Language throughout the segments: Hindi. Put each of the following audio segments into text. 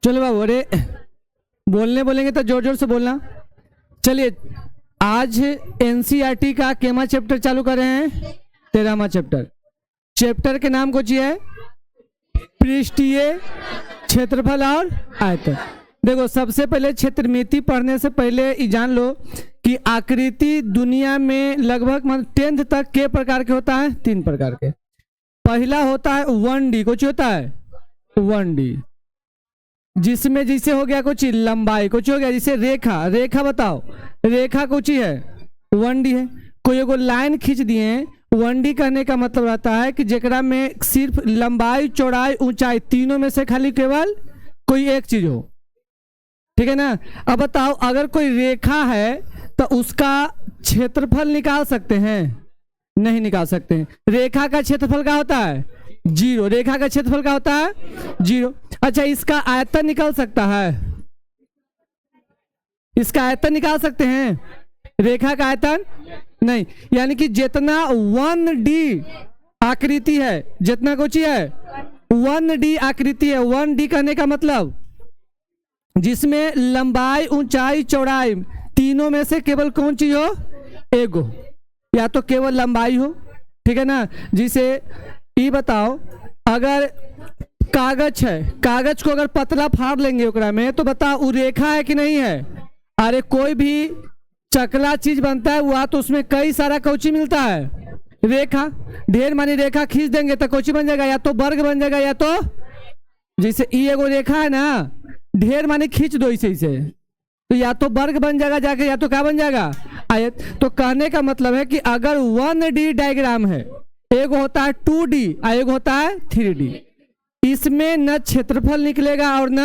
चलो बाबू, अरे बोलने बोलेंगे तो जोर जोर से बोलना। चलिए, आज एनसीईआरटी का केमा चैप्टर चालू कर रहे हैं, 13वां चैप्टर। चैप्टर के नाम कुछ है पृष्ठीय क्षेत्रफल और आयतन। देखो, सबसे पहले क्षेत्रमिति पढ़ने से पहले ये जान लो कि आकृति दुनिया में लगभग 10th तक के प्रकार के होता है, 3 प्रकार के। पहला होता है 1D। कुछ होता है 1D, जिसमें जैसे हो गया कुछ लंबाई, कुछ हो गया जैसे रेखा। रेखा बताओ, रेखा कुछ है 1D है। कोई एगो लाइन खींच दिए, 1D कहने का मतलब रहता है कि जेकरा में सिर्फ लंबाई, चौड़ाई, ऊंचाई तीनों में से खाली केवल कोई एक चीज हो। ठीक है ना। अब बताओ, अगर कोई रेखा है तो उसका क्षेत्रफल निकाल सकते हैं? नहीं निकाल सकते हैं। रेखा का क्षेत्रफल क्या होता है? 0। रेखा का क्षेत्रफल क्या होता है? 0। अच्छा, इसका आयतन निकाल सकता है? इसका आयतन निकाल सकते हैं? रेखा का आयतन नहीं। यानी कि जितना 1D आकृति है, जितना कुछ है 1D आकृति है। 1D कहने का मतलब जिसमें लंबाई, ऊंचाई, चौड़ाई तीनों में से केवल कौन चीज हो? एक हो। या तो केवल लंबाई हो, ठीक है ना। जिसे ये बताओ, अगर कागज है, कागज को अगर पतला फाड़ लेंगे ओकरा में, तो बताओ वो रेखा है कि नहीं है? अरे कोई भी चकला चीज बनता है वह तो उसमें कई सारा कौची मिलता है, रेखा। ढेर मानी रेखा खींच देंगे तो कौची बन जाएगा? या तो वर्ग बन जाएगा, या तो जैसे ये एगो रेखा है ना, ढेर मानी खींच दो इसे तो या तो वर्ग बन जाएगा जाके, या तो क्या बन जाएगा? आयत। तो कहने का मतलब है कि अगर 1D डायग्राम है, एक होता है 2D और एक होता है 3D, इसमें न क्षेत्रफल निकलेगा और न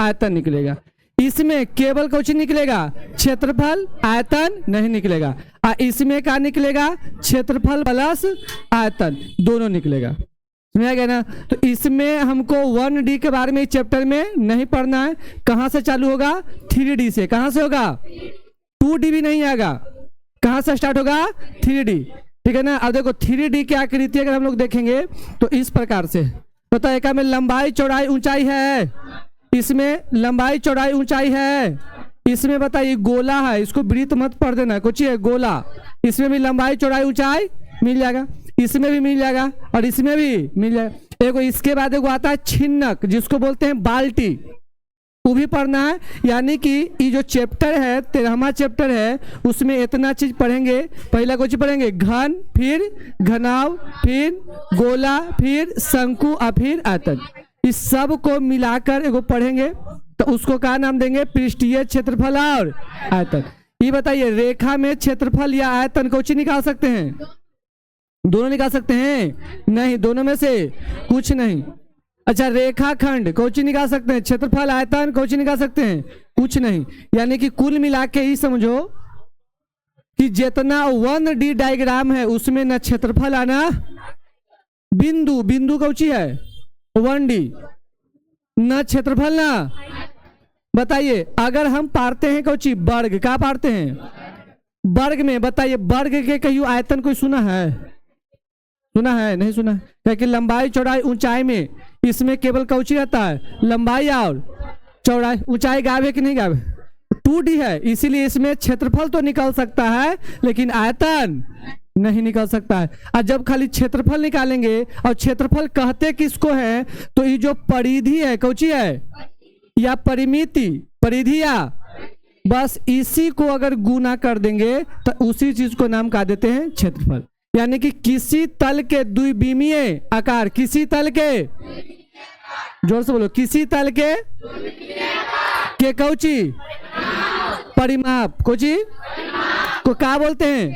आयतन निकलेगा। इसमें केवल कुछ निकलेगा, क्षेत्रफल, आयतन नहीं निकलेगा। और इसमें क्या निकलेगा? क्षेत्रफल प्लस आयतन दोनों निकलेगा। समझा गया ना। तो इसमें हमको 1D के बारे में चैप्टर में नहीं पढ़ना है। कहां से चालू होगा? 3D से। कहां से होगा? 2D भी नहीं आएगा। कहां से स्टार्ट होगा? 3D। ठीक है ना। अब देखो 3D की आकृति अगर हम लोग देखेंगे तो इस प्रकार से पता है। क्या में लंबाई, चौड़ाई, ऊंचाई है, इसमें लंबाई, चौड़ाई, ऊंचाई है। इसमें बताइए गोला है, इसको वृत्त मत पढ़ देना, कुछ है गोला। इसमें भी लंबाई, चौड़ाई, ऊंचाई मिल जाएगा, इसमें भी मिल जाएगा और इसमें भी मिल जाएगा। एक इसके बाद एक आता है छिन्नक, जिसको बोलते हैं बाल्टी, वो भी पढ़ना है। यानी कि ये जो चैप्टर है 13वां चैप्टर है, उसमें इतना चीज पढ़ेंगे। पहला कुछ पढ़ेंगे घन, फिर घनाव, फिर गोला, फिर शंकु और फिर आयतन। इस सब को मिलाकर एगो पढ़ेंगे तो उसको क्या नाम देंगे? पृष्ठीय क्षेत्रफल और आयतन। ये बताइए, रेखा में क्षेत्रफल या आयतन कुछ निकाल सकते हैं? दोनों निकाल सकते हैं? नहीं, दोनों में से कुछ नहीं। अच्छा, रेखाखंड कोची निकाल सकते हैं? क्षेत्रफल, आयतन कोची निकाल सकते हैं? कुछ नहीं। यानी कि कुल मिला के ही समझो कि जितना 1D डायग्राम है उसमें न क्षेत्रफल आना, बिंदु, बिंदु कोची है 1D, न क्षेत्रफल ना। बताइए, अगर हम पारते हैं कोची वर्ग, क्या पारते हैं? वर्ग में बताइए, वर्ग के कहीं आयतन कोई सुना है? सुना है? नहीं सुना। क्योंकि लंबाई, चौड़ाई, ऊंचाई में इसमें केवल कौची रहता है? लंबाई और चौड़ाई। ऊंचाई गायब है कि नहीं गायब? 2D है, इसीलिए इसमें क्षेत्रफल तो निकल सकता है लेकिन आयतन नहीं निकल सकता है। और जब खाली क्षेत्रफल निकालेंगे, और क्षेत्रफल कहते किसको है? तो ये जो परिधि है, कौची है या परिमिति, परिधिया, बस इसी को अगर गुना कर देंगे तो उसी चीज को नाम कह देते हैं क्षेत्रफल। यानी कि किसी तल के द्विविमीय आकार, किसी तल के, जोर से बोलो, किसी तल के कौची परिमाप, कौची को क्या बोलते हैं?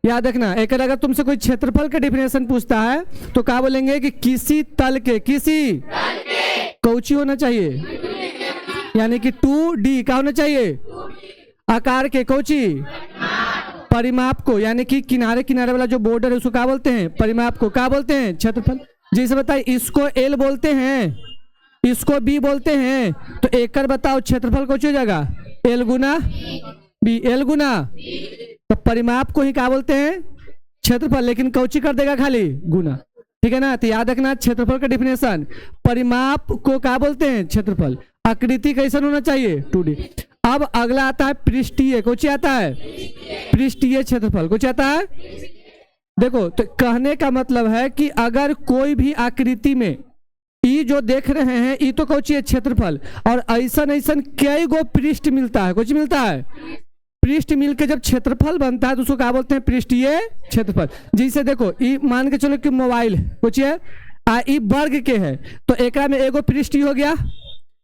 याद रखना, एक अगर तुमसे कोई क्षेत्रफल का डिफिनेशन पूछता है तो क्या बोलेंगे कि किसी तल के, किसी कौची होना चाहिए, यानी कि 2D क्या होना चाहिए? आकार के कौची परिमाप को, यानी कि किनारे किनारे वाला जो बॉर्डर है उसको क्या बोलते हैं? परिमाप को क्या बोलते हैं? क्षेत्रफल। जैसे बताइए, इसको L बोलते हैं, इसको B बोलते हैं, तो एकड़ बताओ क्षेत्रफल कौची हो जाएगा? L गुना B, L गुना, तो परिमाप को ही क्या बोलते हैं? क्षेत्रफल। लेकिन कौची कर देगा? खाली गुना। ठीक है ना। तो याद रखना क्षेत्रफल का डिफिनेशन, परिमाप को क्या बोलते हैं, क्षेत्रफल। आकृति कैसा होना चाहिए, 2D। अब अगला आता है पृष्ठीय, कुछ आता है पृष्ठीय क्षेत्रफल, कुछ आता है। देखो तो कहने का मतलब है कि अगर कोई भी आकृति में ई जो देख रहे हैं ई तो कौची है, क्षेत्रफल, और ऐसा ऐसा कई गो पृष्ठ मिलता है, कुछ मिलता है, पृष्ठ मिलके जब क्षेत्रफल बनता है तो उसको क्या बोलते हैं, पृष्ठीय क्षेत्रफल। जैसे देखो ई मान के चलो कि मोबाइल कुछ है ई वर्ग के है, तो एक में एगो पृष्ठ हो गया,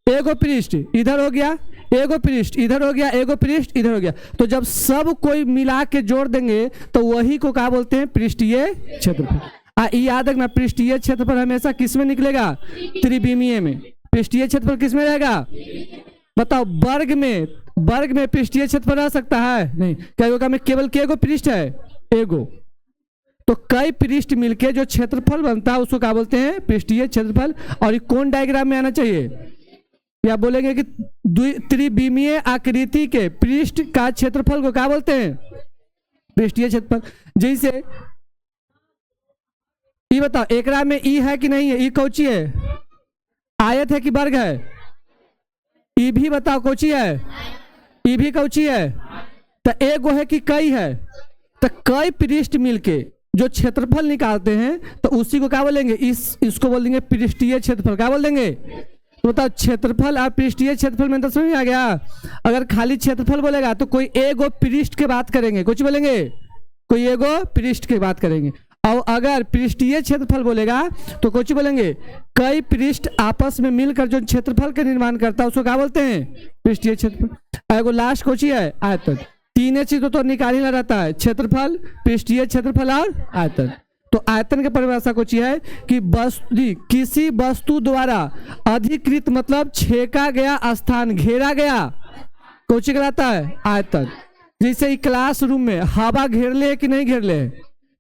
एगो पृष्ठ इधर हो गया, एगो पृष्ठ इधर हो गया, एगो पृष्ठ इधर हो गया, तो जब सब कोई मिला के जोड़ देंगे तो वही को क्या बोलते हैं, पृष्ठीय क्षेत्रफल। याद रखना पृष्ठीय क्षेत्रफल हमेशा किस में निकलेगा, त्रिविमीय में। पृष्ठीय क्षेत्रफल किस में रहेगा, बताओ, वर्ग में। वर्ग में पृष्ठीय क्षेत्रफल रह सकता है नहीं, क्या होगा में केवल केगो पृष्ठ है, एगो, तो कई पृष्ठ मिलके जो क्षेत्रफल बनता है उसको क्या बोलते हैं, पृष्ठीय क्षेत्रफल। और ये कौन डायग्राम में आना चाहिए, या बोलेंगे कि त्रिविमीय आकृति के पृष्ठ का क्षेत्रफल को क्या बोलते हैं, पृष्ठीय क्षेत्रफल। जैसे ये बताओ एकरा में ई है कि नहीं है, ई कौची है, आयत है कि वर्ग है, ई भी बताओ कौची है, ई भी कौची है, तो एगो है कि कई है, तो कई पृष्ठ मिलके जो क्षेत्रफल निकालते हैं तो उसी को क्या बोलेंगे, इसको बोल देंगे पृष्ठीय क्षेत्रफल। क्या बोल देंगे, तो बताओ क्षेत्रफल और पृष्ठीय क्षेत्रफल में तो समझ में आ गया। अगर खाली क्षेत्रफल बोलेगा तो कोई एगो पृष्ठ के बात करेंगे, कुछ बोलेंगे, कोई एगो पृष्ठ की बात करेंगे। और अगर पृष्ठीय क्षेत्रफल बोलेगा तो कुछ बोलेंगे, कई पृष्ठ आपस में मिलकर जो क्षेत्रफल का निर्माण करता है उसको क्या बोलते हैं, पृष्ठीय क्षेत्रफल। एगो लास्ट कोची है, आयतन। तीन चीज तो निकाल ही रहता है, क्षेत्रफल, पृष्ठीय क्षेत्रफल और आयतन। तो आयतन की परिभाषा कुछ है कि किसी वस्तु द्वारा अधिकृत मतलब छेका गया स्थान, घेरा गया, कुछ कहलाता है आयतन। जैसे क्लासरूम में हवा घेर ले कि नहीं घेर ले,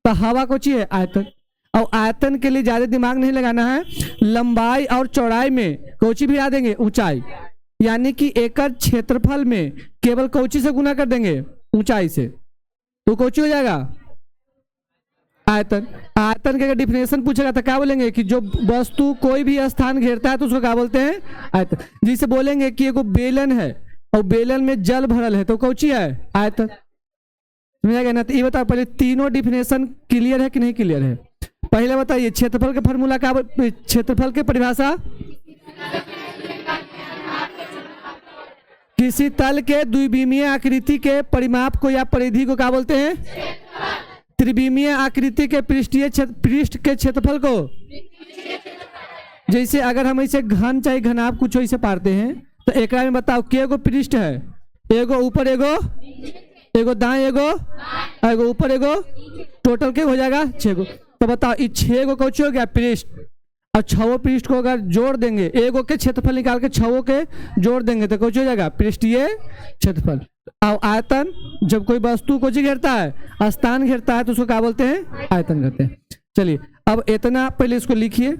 तो हवा कुछ है, आयतन। और आयतन के लिए ज्यादा दिमाग नहीं लगाना है, लंबाई और चौड़ाई में कौची भी आ देंगे, ऊंचाई, यानी कि एकड़ क्षेत्रफल में केवल कौची से गुना कर देंगे, ऊंचाई से, तो कौची हो जाएगा, आयतन। आयतन के डिफिनेशन पूछेगा तो क्या बोलेंगे कि जो वस्तु कोई भी स्थान घेरता है तो उसको क्या बोलते हैं, आयतन। जिसे बोलेंगे कि एगो बेलन है और बेलन में जल भरल है तो कौची है, आयतन। समझा ना। तो ये बताओ पहले तीनों डिफिनेशन क्लियर है कि नहीं क्लियर है। पहले बताइए क्षेत्रफल का फॉर्मूला क्या, क्षेत्रफल की परिभाषा, किसी तल के द्विविमीय आकृति के परिमाप को या परिधि को क्या बोलते हैं, त्रिविमीय आकृति के पृष्ठ के क्षेत्रफल को। जैसे अगर हम ऐसे घन चाहे घनाभ कुछ ऐसे पारते हैं तो एक में बताओ के गो पृष्ठ है, एगो ऊपर, एगो दाएं, एगो ऊपर, एगो, टोटल के हो जाएगा 6 गो। तो बताओ ये 6 गो कौन हो गया, पृष्ठ। और 6 पृष्ठ को अगर जोड़ देंगे, एगो के क्षेत्रफल निकाल के 6 के जोड़ देंगे तो कौन हो जाएगा, पृष्ठीय क्षेत्रफल। और आयतन, जब कोई वस्तु को घेरता है, स्थान घेरता है तो उसको क्या बोलते हैं, आयतन कहते हैं। चलिए अब इतना पहले इसको लिखिए।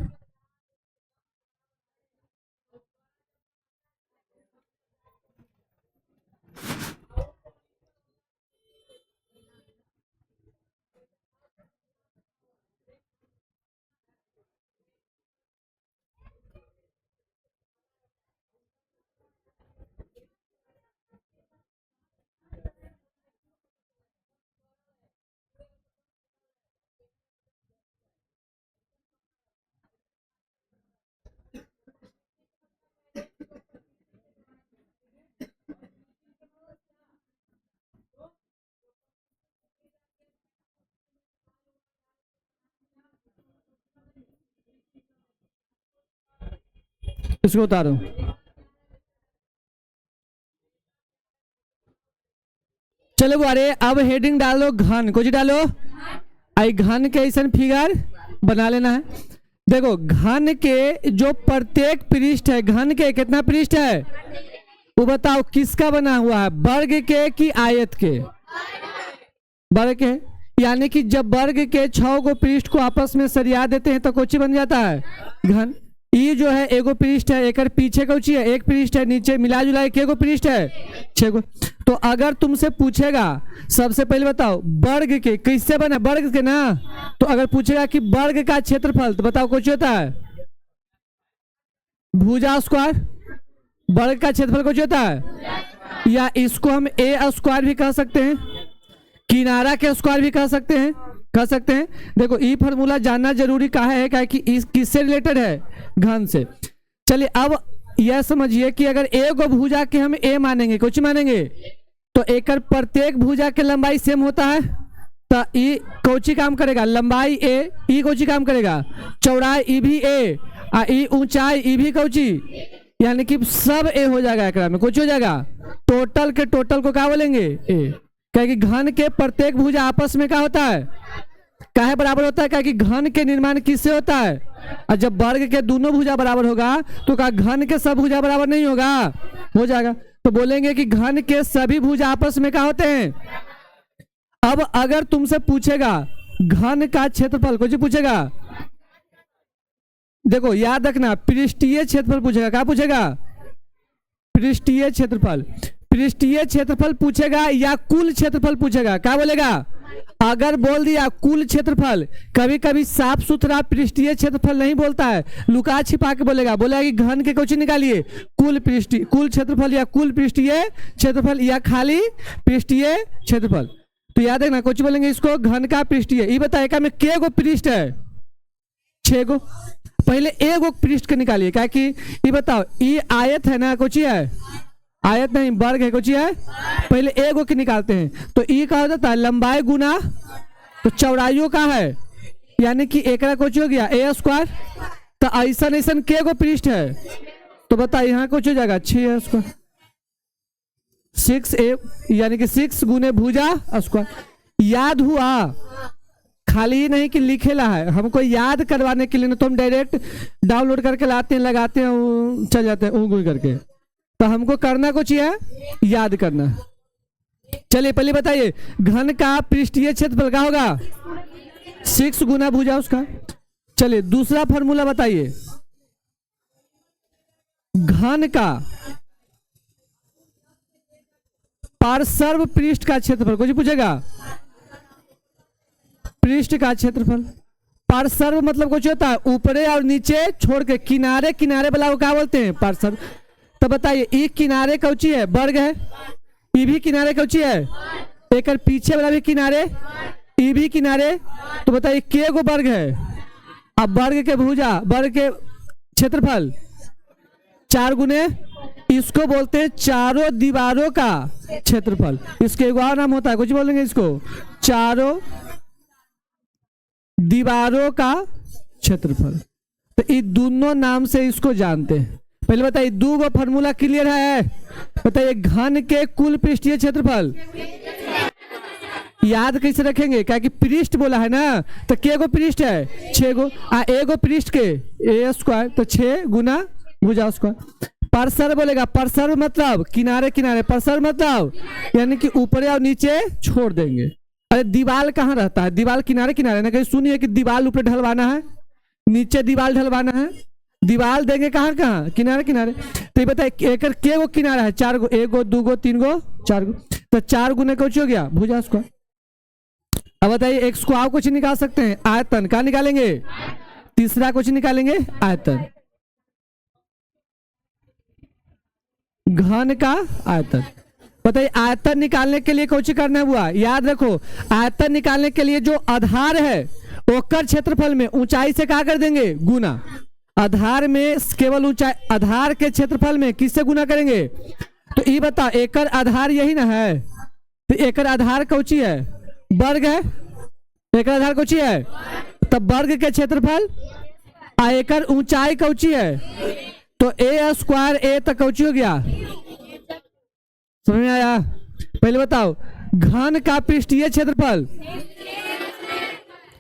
इसको उतारो। चलो अरे अब हेडिंग डालो घन, कुछ डालो, आई घन के ऐसा फिगर बना लेना है। देखो घन के जो प्रत्येक पृष्ठ है, घन के कितना पृष्ठ है वो बताओ, किसका बना हुआ है, वर्ग के कि आयत के, वर्ग के। यानी कि जब वर्ग के 6 गो पृष्ठ को आपस में सरिया देते हैं तो कोची बन जाता है, घन। ये जो है एगो पृष्ठ है, एक पीछे कौची है, एक पृष्ठ है, नीचे मिला जुला के एगो पृष्ठ है, 6 गो। तो अगर तुमसे पूछेगा, सबसे पहले बताओ वर्ग के किससे बना, वर्ग के ना। तो अगर पूछेगा कि वर्ग का क्षेत्रफल, तो बताओ कुछ होता है भुजा स्क्वायर। वर्ग का क्षेत्रफल कुछ होता है, या इसको हम ए स्क्वायर भी कह सकते हैं, किनारा के स्क्वायर भी कह सकते हैं, देखो ई फार्मूला जानना जरूरी काहे है, क्या कि इस किससे रिलेटेड है, घन से। चलिए अब यह समझिए कि अगर ए को भुजा के हम ए मानेंगे, कुछ मानेंगे, तो एक प्रत्येक भुजा की लंबाई सेम होता है, तो ई कोची काम करेगा, लंबाई ए, ई कोची काम करेगा, चौड़ाई ई भी ए, ई ऊंचाई ई भी कोची, यानी कि सब ए हो जाएगा, एकरा में कुछ हो जाएगा, टोटल के टोटल को क्या बोलेंगे ए। क्या कि घन के प्रत्येक भुजा आपस में क्या होता है, काहे बराबर होता है, क्या कि घन के निर्माण किससे होता है, और जब वर्ग के दोनों भुजा बराबर होगा तो क्या घन के सब भुजा बराबर नहीं होगा, हो जाएगा। तो बोलेंगे कि घन के सभी भुजा आपस में क्या होते हैं। अब अगर तुमसे पूछेगा घन का क्षेत्रफल, कुछ पूछेगा, देखो याद रखना पृष्ठीय क्षेत्रफल पूछेगा, क्या पूछेगा, पृष्ठीय क्षेत्रफल। पृष्ठीय क्षेत्रफल पूछेगा या कुल क्षेत्रफल पूछेगा, क्या बोलेगा, अगर बोल दिया कुल क्षेत्रफल, कभी कभी साफ सुथरा पृष्ठीय क्षेत्रफल नहीं बोलता है, लुका छिपा के बोलेगा कि घन के कुछ निकालिए, कुल क्षेत्रफल या कुल पृष्ठीय क्षेत्रफल या खाली पृष्ठीय क्षेत्रफल। तो याद रखना कुछ बोलेंगे इसको घन का पृष्ठीय। ये बताएगा में के गो पृष्ठ है, 6 गो, पहले एक गो पृष्ठ के निकालिए, क्या कि ये बताओ ये आयत है ना, कुछ है, आयत नहीं वर्ग है, कुछ है, पहले एक गो के निकालते हैं। तो ई का हो जाता है लंबाई गुना, तो चौड़ाइयों का है, यानी कि एक कुछ हो गया ए स्क्वायर। तो ऐसा ऐसा के गो पृष्ठ है, तो बताइए यहाँ कुछ हो जाएगा 6 स्क्वायर, 6a, यानी कि 6 गुने भुजा स्क्वायर। याद हुआ, खाली ही नहीं कि लिखेला है, हमको याद करवाने के लिए ना, तो हम डायरेक्ट डाउनलोड करके लाते हैं, लगाते हैं, चल जाते हैं ऊँग करके। तो हमको करना कुछ है, याद करना। चलिए पहले बताइए घन का पृष्ठीय क्षेत्रफल क्या होगा, 6 गुना भुजा उसका। चलिए दूसरा फॉर्मूला बताइए, घन का पार्श्व पृष्ठ का क्षेत्रफल, कुछ पूछेगा, पृष्ठ का क्षेत्रफल। पार्श्व मतलब कुछ होता है ऊपरे और नीचे छोड़ के, किनारे किनारे वाला को क्या बोलते हैं, पार्श्व। तो बताइए ई किनारे कौची है, वर्ग है, ई भी किनारे कौची है, एक पीछे वाला भी किनारे, ई भी किनारे। तो बताइए के गो वर्ग है, अब वर्ग के भुजा, वर्ग के क्षेत्रफल 4 गुने, इसको बोलते हैं चारों दीवारों का क्षेत्रफल। इसके एक और नाम होता है, कुछ बोलेंगे इसको, चारों दीवारों का क्षेत्रफल। तो ये दोनों नाम से इसको जानते हैं। पहले बताइए दो गो फॉर्मूला क्लियर है, बताइए घन के कुल पृष्ठीय क्षेत्रफल याद कैसे रखेंगे, क्या कि पृष्ठ बोला है ना, तो के गो पृष्ठ है, 6 गो, ए गो पृष्ठ के ए स्क्वायर, तो 6 गुना भुजा स्क्वायर। पार्श्व बोलेगा, पार्श्व मतलब किनारे किनारे, पार्श्व मतलब यानी कि ऊपर और नीचे छोड़ देंगे। अरे दीवाल कहाँ रहता है, दीवाल किनारे किनारे ना, कहीं सुनिए कि दीवाल ऊपर ढलवाना है, नीचे दीवाल ढलवाना है, दीवाल देंगे कहाँ कहाँ, किनारे किनारे। तो ये बताइए एक के गो किनारा है, 4 गो, 1 गो 2 गो 3 गो 4 गो, तो 4 गुने कुछ हो गया भुजा स्क्वायर। अब बताइए एक स्क्वायर कुछ निकाल सकते हैं, आयतन का निकालेंगे, तीसरा कुछ निकालेंगे आयतन, घन का आयतन। बताइए आयतन निकालने के लिए कुछ करना हुआ, याद रखो आयतन निकालने के लिए जो आधार है ओकर क्षेत्रफल में ऊंचाई से क्या कर देंगे, गुना। आधार में केवल ऊंचाई, आधार के क्षेत्रफल में किससे गुना करेंगे। तो ये बता एकर आधार यही ना है, तो एकर आधार कौची है, वर्ग है, एकर आधार कौची है, तब वर्ग के क्षेत्रफल आ एकर ऊंचाई कौची है, तो ए स्क्वायर ए तक कौची हो गया, समझ में आया। पहले बताओ घन का पृष्ठीय क्षेत्रफल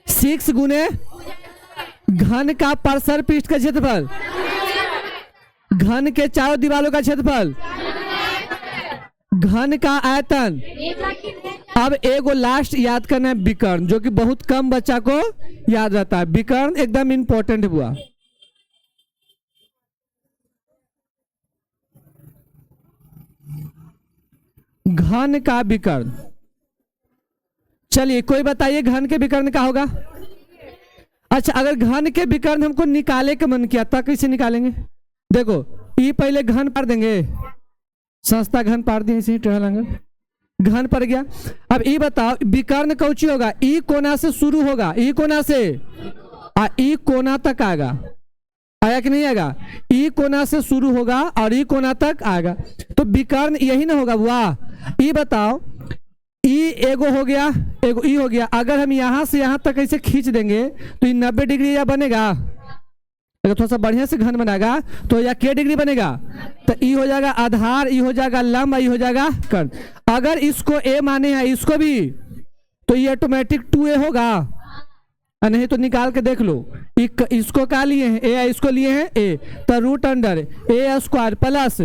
6 गुने घन का पार्श्व पृष्ठ का क्षेत्रफल, घन के चारों दीवारों का क्षेत्रफल, घन का आयतन। अब एगो लास्ट याद करना है विकर्ण, जो कि बहुत कम बच्चा को याद रहता है, विकर्ण एकदम इंपॉर्टेंट हुआ। घन का विकर्ण। चलिए कोई बताइए घन के विकर्ण का होगा। अच्छा, अगर घन के विकर्ण हमको निकाले के मन किया तब कैसे निकालेंगे? देखो ई पहले घन पार देंगे, सस्ता घन पार दिए, इसे टेढ़ा लांगर घन पर गया। अब ई बताओ विकर्ण कौची होगा? ई कोना से शुरू होगा, ई कोना से ई कोना तक आएगा, आया कि नहीं आएगा? ई कोना से शुरू होगा और ई कोना तक आएगा, तो विकर्ण यही ना होगा। वाह, ई बताओ ई एगो हो गया, एगो ई हो गया। अगर हम यहाँ से यहाँ तक ऐसे खींच देंगे तो ये 90 डिग्री या बनेगा? अगर थोड़ा सा बढ़िया से घन बनाएगा तो या क्या डिग्री बनेगा? तो ई हो जाएगा आधार, ई हो जाएगा लंब, ई हो जाएगा कर्ण। अगर इसको ए माने हैं इसको भी, तो ये ऑटोमेटिक 2a होगा, नहीं तो निकाल के देख लो। इसको क्या लिए हैं? ए, इसको लिए हैं ए, तो रूट अंडर ए स्क्वायर प्लस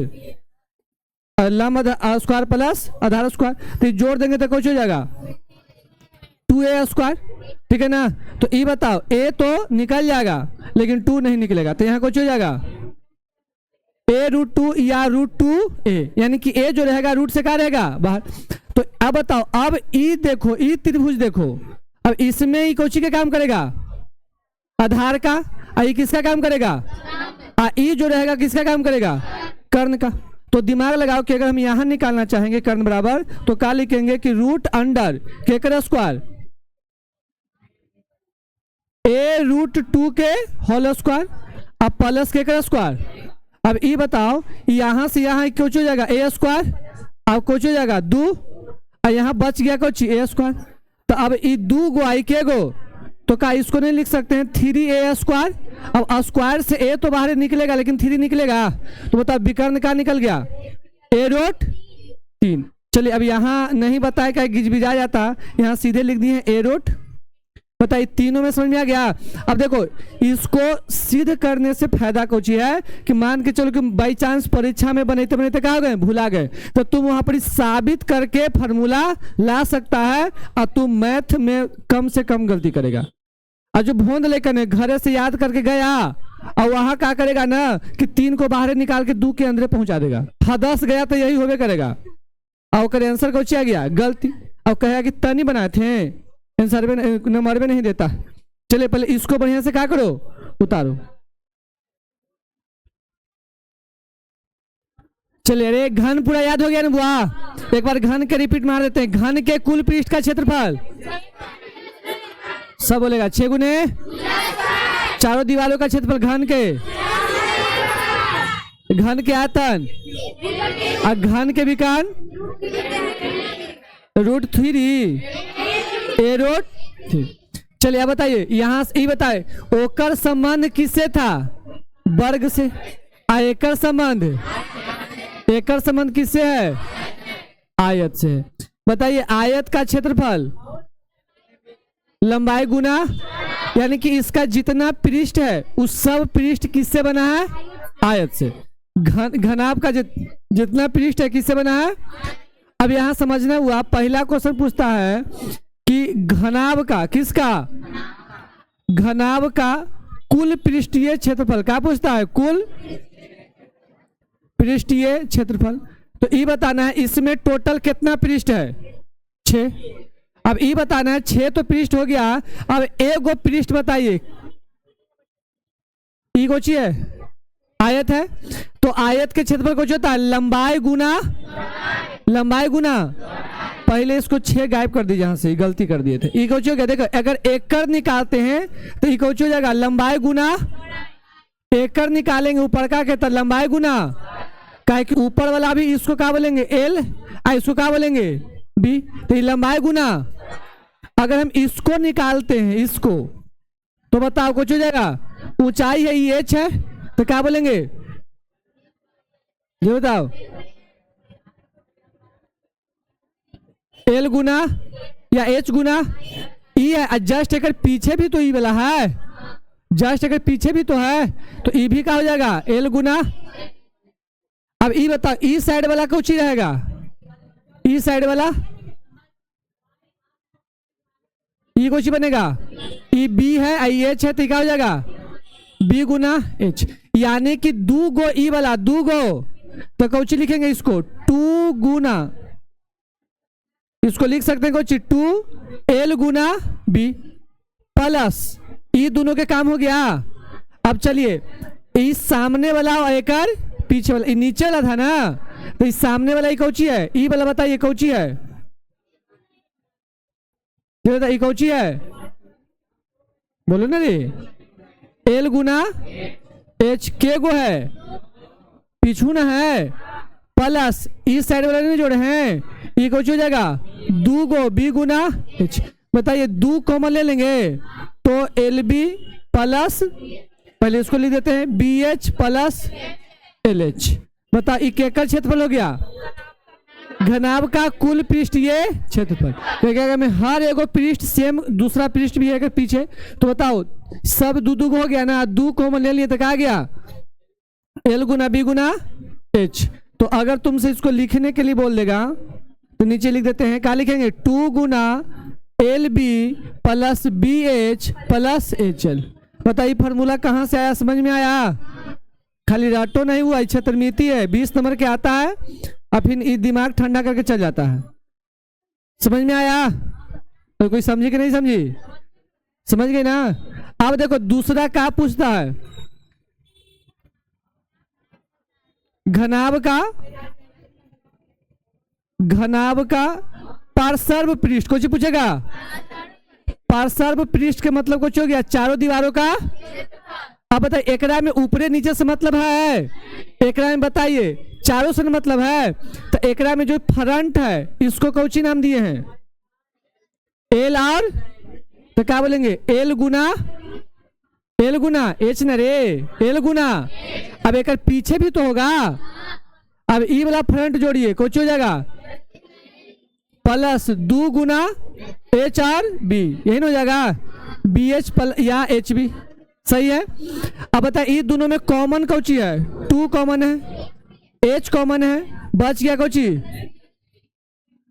लंब स्क्वायर प्लस आधार स्क्वायर, तो जोड़ देंगे तो कुछ हो जाएगा 2a स्क्वायर, ठीक है ना? तो ये बताओ a तो निकल जाएगा लेकिन 2 नहीं निकलेगा, तो यहाँ कुछ हो जाएगा a√2 या √2a, यानी कि a जो रहेगा रूट से क्या रहेगा बाहर। तो अब बताओ, अब ई देखो, ई त्रिभुज देखो, अब इसमें ई कोची का काम करेगा? आधार का। ई किसका काम करेगा? ई जो रहेगा किसका काम करेगा? कर्ण का। तो दिमाग लगाओ कि अगर हम यहां निकालना चाहेंगे कर्ण बराबर, तो क्या लिखेंगे कि रूट अंडर केकर स्क्वायर a√2 के होल स्क्वायर अब प्लस केकर स्क्वायर। अब ये बताओ यहां से यहां कुछ हो जाएगा a स्क्वायर, अब कुछ हो जाएगा 2, और यहां बच गया कुछ a स्क्वायर। तो अब ये 2 गो आई के गो, तो क्या इसको नहीं लिख सकते हैं 3a स्क्वायर? अब स्क्वायर से a तो बाहर निकलेगा लेकिन 3 निकलेगा, तो बताओ विकर्ण का निकल गया a√3। चलिए अब यहाँ नहीं बताया क्या गिजबिजा जाता, यहाँ सीधे लिख दिए a√। बताइए तीनों में समझ में आ गया? अब देखो इसको सिद्ध करने से फायदा कुछ है कि मान के चलो कि बाई चांस परीक्षा में बनते बनते कहा गए भुला गए, तो तुम वहां पर साबित करके फॉर्मूला ला सकता है और तुम मैथ में कम से कम गलती करेगा। और जो भोंद लेकर घर से याद करके गया और वहां क्या करेगा ना कि 3 को बाहर निकाल के 2 के अंदर पहुंचा देगा, 10 गया तो यही होबे करेगा। और आंसर को आ गया गलती, और कहेगा कि तनी बनाए थे आंसर में नंबर में नहीं देता। चलिए पहले इसको बढ़िया से क्या करो, उतारो। चलिए अरे घन पूरा याद हो गया ना बुआ? एक बार घन के रिपीट मार देते हैं। घन के कुल पृष्ठ का क्षेत्रफल सब बोलेगा 6 गुने चारों दीवारों का क्षेत्रफल घन के, घन के आयतन और घन के विकर्ण √3 a√3। चलिए अब बताइए यहां से ये बताए ओकर संबंध किससे था? वर्ग से। एकर संबंध किससे है? आयत से है। बताइए आयत का क्षेत्रफल लंबाई गुना, यानी कि इसका जितना पृष्ठ है उस सब पृष्ठ किससे बना है? आयत से। घनाभ का जितना पृष्ठ है किससे बना है? अब यहां समझना हुआ, पहला क्वेश्चन पूछता है कि घनाभ का, किसका? घनाभ का कुल पृष्ठीय क्षेत्रफल क्या पूछता है? कुल पृष्ठीय क्षेत्रफल। तो ये बताना है इसमें टोटल कितना पृष्ठ है? 6। अब ये बताना है 6 तो पृष्ठ हो गया, अब एक गो पृष्ठ बताइए ये कौन है? आयत है। तो आयत के क्षेत्रफल कुछ होता है लंबाई गुना पहले इसको 6 गायब कर दीजिए, यहां से गलती कर दिए थे। ये कौन हो गया? देखो अगर एकड़ निकालते हैं तो ये कौन हो जाएगा? लंबाई गुना एकड़ निकालेंगे ऊपर का कहता लंबाई गुना, क्या कि ऊपर वाला भी इसको क्या बोलेंगे? एल, इसको क्या बोलेंगे? बी। तो ये लंबाई गुना, अगर हम इसको निकालते हैं इसको, तो बताओ कुछ हो जाएगा? ऊंचाई है ये h है, तो क्या बोलेंगे? ये बताओ एल गुना या एच गुना ई है। जस्ट अगर पीछे भी तो ई वाला है, जस्ट अगर पीछे भी तो है तो ई भी क्या हो जाएगा? एल गुना। अब ई बताओ ई साइड वाला कुछ ही रहेगा? ई साइड वाला ई कुछ बनेगा? ई बी है, आई एच है, तो क्या हो जाएगा? बी गुना एच। यानी कि 2 गो ई वाला 2 गो, तो कौची लिखेंगे इसको? 2 गुना इसको लिख सकते हैं कुछ 2l गुना b प्लस ये दोनों के काम हो गया। अब चलिए इस सामने वाला एकर पीछे वाला, नीचे वाला था ना, तो इस सामने वाला ये कौची है, ई वाला बताइए कौची है, ये कौची है, बोलो ना रे, एल गुना एच के गो है, पीछू ना है, प्लस इस साइड वाले ने जोड़े हैं, ये कौची हो जाएगा, दो गो बी गुना एच। बताइए दो कॉमन ले लेंगे तो एल बी प्लस, पहले इसको लिख देते हैं B H plus L H. बता एकड़ क्षेत्रफल हो गया, घनाभ का कुल पृष्ठ ये क्षेत्रफल। तो क्या मैं हर एक पृष्ठ सेम दूसरा पृष्ठ भी है पीछे, तो बताओ सब दो दो हो गया ना, दो कॉमन ले लिए तो क्या गया, एल गुना बी गुना एच। तो अगर तुमसे इसको लिखने के लिए बोल देगा तो नीचे लिख देते हैं, क्या लिखेंगे, 2 गुना L B plus B H plus H L. बताइए फॉर्मूला कहाँ से आया, समझ में आया, खाली राटो नहीं हुआ, क्षेत्रमिति है, 20 नंबर के आता है, और फिर दिमाग ठंडा करके चल जाता है। समझ में आया, तो कोई समझी कि नहीं समझी, समझ गए ना। अब देखो दूसरा क्या पूछता है, घनाभ का पार्श्व पृष्ठ कुछ पूछेगा, पार्श्व पृष्ठ के मतलब कुछ हो गया, चारों दीवारों का। अब बताइए एकरा में ऊपरे नीचे से मतलब है, एकरा में बताइए चारों से मतलब है, तो एकरा में जो फ्रंट है इसको कौची नाम दिए हैं, एल आर, तो क्या बोलेंगे, एल गुना एच न रे, एल गुना। अब एक पीछे भी तो होगा, अब ई वाला फ्रंट जोड़िए कुछ हो जाएगा, प्लस 2 गुना एच आर बी, यही ना हो जाएगा, बी एच या एच बी, सही है। अब बताइए ये दोनों में कॉमन कौची है, 2 कॉमन है, एच कॉमन है, बच गया कौची,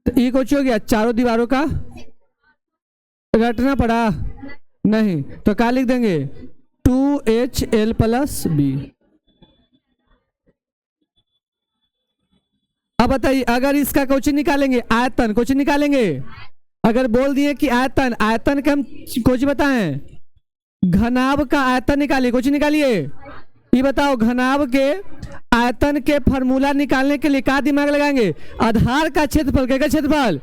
तो ये कौची हो गया, चारों दीवारों का। रटना पड़ा नहीं तो क्या लिख देंगे, 2HL प्लस बी। अब बताइए अगर इसका कौची निकालेंगे, आयतन कौची निकालेंगे, अगर बोल दिए कि आयतन, आयतन का हम कौची बताएं, घनाभ का आयतन निकालिए, कुछ निकालिए। ये बताओ घनाभ के आयतन के फॉर्मूला निकालने के लिए क्या दिमाग लगाएंगे, आधार का क्षेत्रफल, क्या क्षेत्रफल,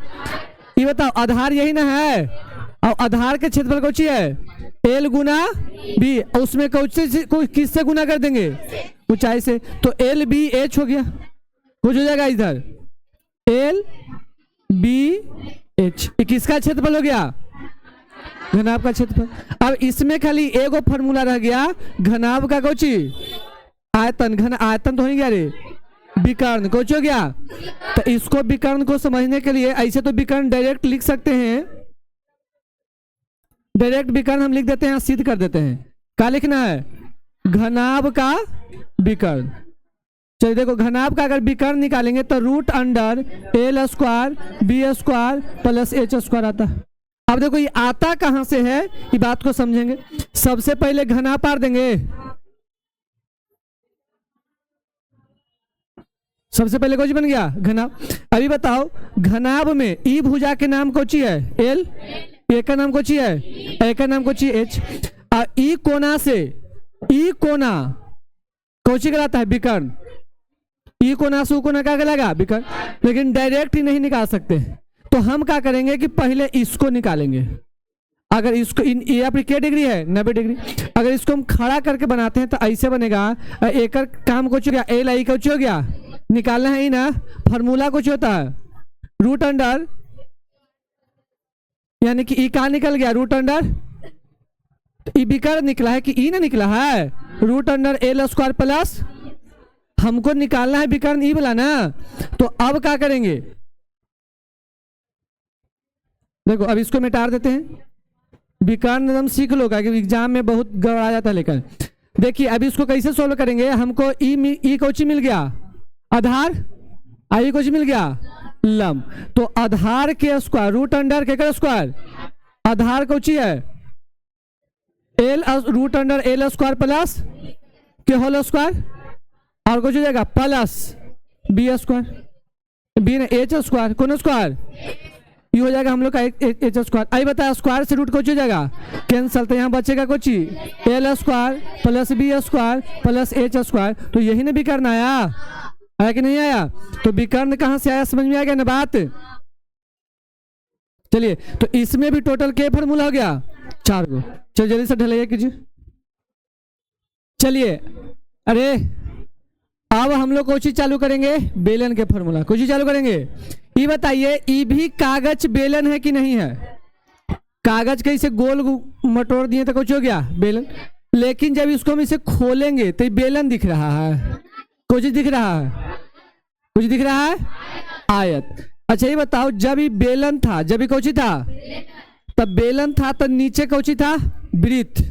ये बताओ आधार यही ना है, और आधार के क्षेत्रफल कौची है, एल गुना बी, उसमें किससे गुना कर देंगे, ऊंचाई से, तो एल बी एच हो गया, कुछ हो जाएगा इधर एल बी एच, किसका क्षेत्रफल हो गया, घनाभ का क्षेत्रफल। अब इसमें खाली एगो फॉर्मूला रह गया, घनाभ का कौची, आयतन, घन आयतन तो हो गया रे, विकर्ण कौची हो गया। तो इसको विकर्ण को समझने के लिए ऐसे तो विकर्ण डायरेक्ट लिख सकते हैं, डायरेक्ट विकर्ण हम लिख देते हैं, सिद्ध कर देते हैं। क्या लिखना है, घनाभ का विकर्ण। चलिए देखो घनाभ का अगर विकर्ण निकालेंगे तो root under L square B square plus H square आता है। अब देखो ये आता कहां से है, ये बात को समझेंगे। सबसे पहले घनाभ पार देंगे, सबसे पहले कौन बन गया, घनाभ। अभी बताओ घनाभ में ई भुजा के नाम कौची है, एल, एक का नाम कौची है, एक का नाम कौची एच, और ई कोना से, ई कोना कौची कराता है, विकर्ण। ई कोना से कोना क्या कहलाएगा, विकर्ण। लेकिन डायरेक्ट ही नहीं निकाल सकते, तो हम क्या करेंगे कि पहले इसको निकालेंगे। अगर इसको ये आपकी क्या डिग्री है, 90 डिग्री। अगर इसको हम खड़ा करके बनाते हैं तो ऐसे बनेगा, एक काम कुछ हो गया, एल आई कुछ हो गया, निकालना है ही ना। फॉर्मूला कुछ होता है रूट अंडर, यानी कि ई कहाँ निकल गया, रूट अंडर, ई विकर्ण निकला है कि ई ना निकला है, root under L square plus, हमको निकालना है विकर्ण ई वाला ना। तो अब क्या करेंगे, देखो अब इसको मिटा देते हैं, विकर्ण एकदम सीख लो कि एग्जाम में बहुत गड़बड़ा जाता है। लेकर देखिए अब इसको कैसे सोल्व करेंगे, हमको ई कौची मिल गया, आधार, आई कौची मिल गया, लंब। तो आधार के स्क्वायर रूट अंडर के स्क्वायर, आधार कौची है L, root under L square plus के होल स्क्वायर, और कुछ हो जाएगा प्लस बी स्क्वायर, बी ने एच स्क्वायर, कौन स्क्वायर, ये हो जाएगा हम लोग का एच स्क्वायर। आई बताया स्क्वायर से रूट कुछ हो जाएगा कैंसल, तो यहाँ बचेगा कुछ ही L square plus B square plus H square. तो यही ना विकर्ण आया कि नहीं आया? तो विकर्ण कहाँ से आया, समझ में आ गया ना बात? चलिए, तो इसमें भी टोटल के फॉर्मूला हो गया 4 गो। चलो जल्दी से ढलैया कीजिए। चलिए, अरे अब हम लोग कोई चीज चालू करेंगे, बेलन के फॉर्मूला कोई चीज चालू करेंगे। ये बताइए, ये भी कागज बेलन है कि नहीं है? कागज कैसे गोल मटोड़ दिए तो कुछ हो गया बेलन, लेकिन जब इसको हम इसे खोलेंगे तो ये बेलन दिख रहा है, कुछ दिख रहा है, कुछ दिख रहा है, आयत। अच्छा ये बताओ, जब ये बेलन था, जब ये कौची था, तब बेलन था तो नीचे कौची था, वृत्त।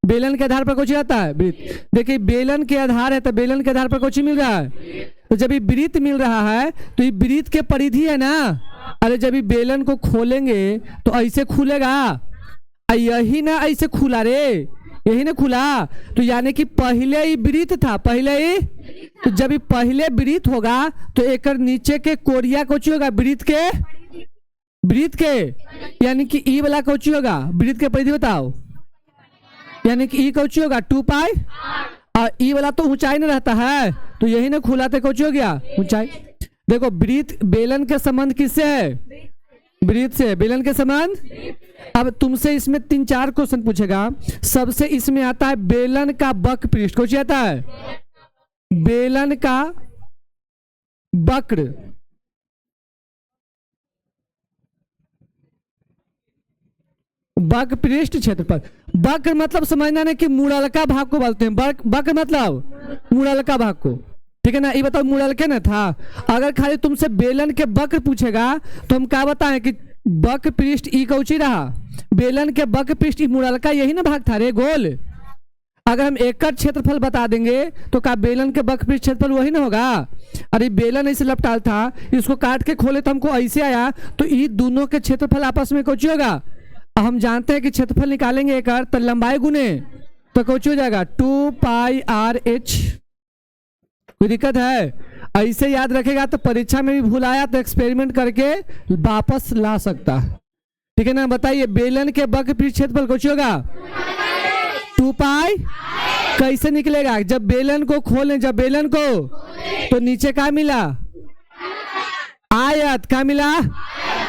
बेलन के आधार पर कौची आता है, वृत्त। देखिए बेलन के आधार है तो बेलन के आधार पर कौची मिल रहा है, तो जब ये वृत्त मिल रहा है तो ये वृत्त के परिधि है ना। अरे जब ये बेलन को खोलेंगे तो ऐसे खुलेगा, यही ना ऐसे खुला रे, यही ना खुला। तो यानी कि पहले ही वृत्त था, पहले ही, तो जब ये पहले वृत्त होगा तो एक नीचे के कोरिया कौची होगा, वृत्त के, यानी कि ई वाला कौची होगा, वृत्त के परिधि बताओ, यानी कि ई कौची होगा 2 पाई, और ई वाला तो ऊंचाई में रहता है, तो यही ना खुला तो कौची हो गया, ऊंचाई। देखो वृत्त बेलन के संबंध किससे है, वृत्त से, बेलन के संबंध। अब तुमसे इसमें 3-4 क्वेश्चन पूछेगा। सबसे इसमें आता है बेलन का वक्र पृष्ठ, कौची आता है, बेलन का वक्र, वक्र पृष्ठ क्षेत्रफल। वक्र मतलब समझना नहीं कि मुड़लका भाग को बोलते हैं, वक्र मतलब मुड़लका भाग को, ठीक है ना। ये बताओ मुड़लके ना था, अगर खाली तुमसे बेलन के वक्र पूछेगा तो हम क्या बताएं कि वक्र पृष्ठ ई कौची रहा, बेलन के वक्र पृष्ठ ई मुड़लका, यही ना भाग था रे, गोल। अगर हम एकड़ क्षेत्रफल बता देंगे तो क्या बेलन के वक्र पृष्ठ क्षेत्रफल वही ना होगा। अरे बेलन ऐसे लपटाल था, इसको काट के खोले तो हमको ऐसे आया, तो ये दोनों के क्षेत्रफल आपस में कौची होगा। हम जानते हैं कि क्षेत्रफल निकालेंगे एकड़ तो लंबाई गुने तो कौची हो जाएगा 2 पाई आर एच। कोई दिक्कत है? ऐसे याद रखेगा तो परीक्षा में भी भूल आया तो एक्सपेरिमेंट करके वापस ला सकता, ठीक है ना। बताइए बेलन के वक्र पृष्ठ क्षेत्रफल कौची होगा 2 पाई। कैसे निकलेगा, जब बेलन को खोलें, जब बेलन को, तो नीचे क्या मिला, आयत। क्या मिला,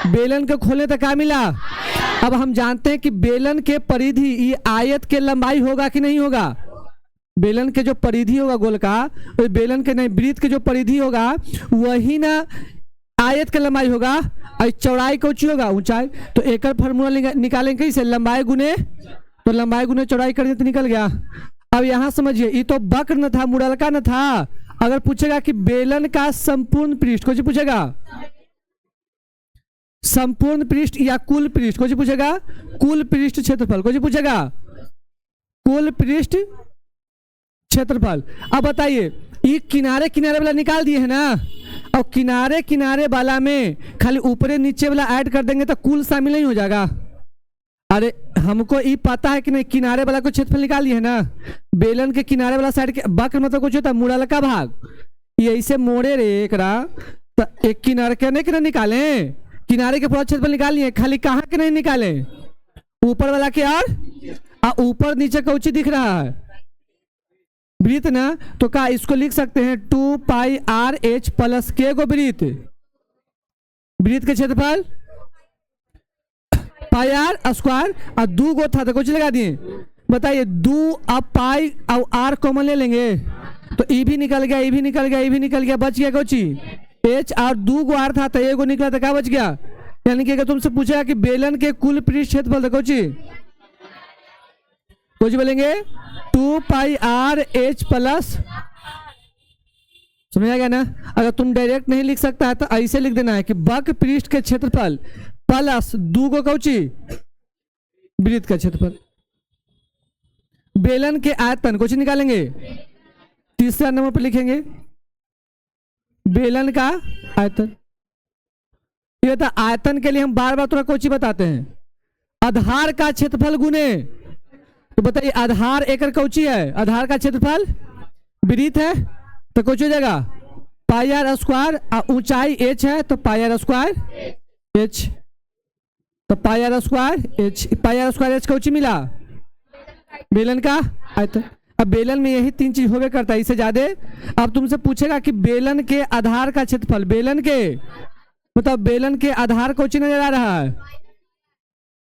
बेलन को खोले तो क्या मिला। अब हम जानते हैं कि बेलन के परिधि ये आयत के लंबाई होगा कि नहीं होगा, बेलन के जो परिधि होगा गोल का, तो बेलन के नहीं, वृत्त के जो परिधि होगा वही ना आयत के लंबाई होगा, और चौड़ाई कौची होगा, ऊंचाई। तो एकड़ फॉर्मूला निकालेंगे कैसे, लंबाई गुने, तो लंबाई गुने चौड़ाई करेंगे तो निकल गया। अब यहां समझिए, ये तो वक्र न था, मुड़लका न था। अगर पूछेगा कि बेलन का संपूर्ण पृष्ठ, कौन पूछेगा, संपूर्ण पृष्ठ या कुल पृष्ठ, कौन पूछेगा, कुल पृष्ठ क्षेत्रफल, कौन पूछेगा, कुल पृष्ठ क्षेत्रफल। अब बताइए, ये किनारे किनारे वाला निकाल दिए है ना, और किनारे किनारे वाला में खाली ऊपरे नीचे वाला ऐड कर देंगे तो कुल शामिल नहीं हो जाएगा। अरे हमको ये पता है कि नहीं, किनारे वाला को क्षेत्रफल निकाल लिए है ना, बेलन के किनारे वाला साइड के वक्र मतलब कुछ होता है मुड़लका भाग, ये ऐसे मोड़े रे एकरा, तो एक किनारे के नहीं निकाले, किनारे के पूरा क्षेत्रफल निकाल लिए, खाली कहाँ के नहीं निकाले, ऊपर वाला के, और ऊपर नीचे का उचित दिख रहा है वृत्त ना। तो क्या इसको लिख सकते हैं 2 पाई आर एच प्लस के गो वृत्त, वृत्त के क्षेत्रफल पाई आर स्क्वायर, और 2 गो था तो कुछ लगा दिए। बताइए 2, अब पाई और आर कॉमन ले लेंगे तो ई भी निकल गया, ई भी निकल गया, ई भी निकल गया, बच गया कोची एच, और 2 गो आर था तो 1 गो निकला तो क्या बच गया। यानी कि अगर तुमसे पूछा कि बेलन के कुल पृष्ठ क्षेत्रफल तो कोची बोलेंगे 2 पाई आर एच प्लस, समझ आ गया ना। अगर तुम डायरेक्ट नहीं लिख सकता है तो ऐसे लिख देना है कि वक्र पृष्ठ के क्षेत्रफल प्लस 2 गो कौची वृत्त का क्षेत्रफल। बेलन के आयतन कुछ निकालेंगे, तीसरा नंबर पर लिखेंगे बेलन का आयतन। ये था आयतन के लिए हम बार बार थोड़ा कोची बताते हैं, आधार का क्षेत्रफल गुने, तो बताइए आधार एकड़ कौची है, आधार का क्षेत्रफल वृत्त है तो कुछ हो जाएगा पाई आर स्क्वायर, और ऊंचाई एच है तो पाई आर स्क्वायर एच। तो pi R square H, pi R square H कौची मिला, बेलन का आयतन। अब बेलन में यही तीन चीज होवे करता है, इससे ज्यादा। अब तुमसे पूछेगा कि बेलन के आधार का क्षेत्रफल, बेलन के मतलब बेलन के आधार कौची नजर आ रहा है,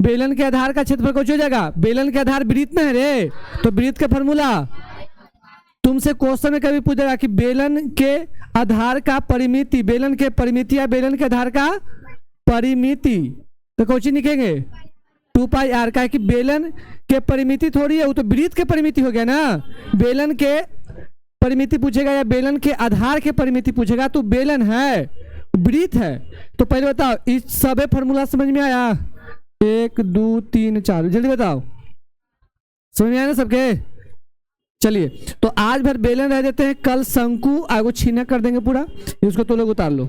बेलन के आधार का क्षेत्रफल कौची हो जाएगा, बेलन के आधार वृत्त में है रे, तो वृत्त का फॉर्मूला। तुमसे क्वेश्चन में कभी पूछेगा कि बेलन के आधार का परिमिति, बेलन के परिमिति या बेलन के आधार का परिमिति, तो कौची लिखेंगे 2 पाई आर का है कि बेलन के परिमिति थोड़ी है, वो तो वृत्त के परिमिति हो गया ना। बेलन के परिमिति पूछेगा या बेलन के आधार के परिमिति पूछेगा तो बेलन है, वृत्त है। तो पहले बताओ इस सबे फॉर्मूला समझ में आया, 1 2 3 4, जल्दी बताओ, समझ में आया ना सबके। चलिए तो आज भर बेलन रह देते हैं, कल शंकु आगो छीना कर देंगे पूरा, उसको तो लोग उतार लो।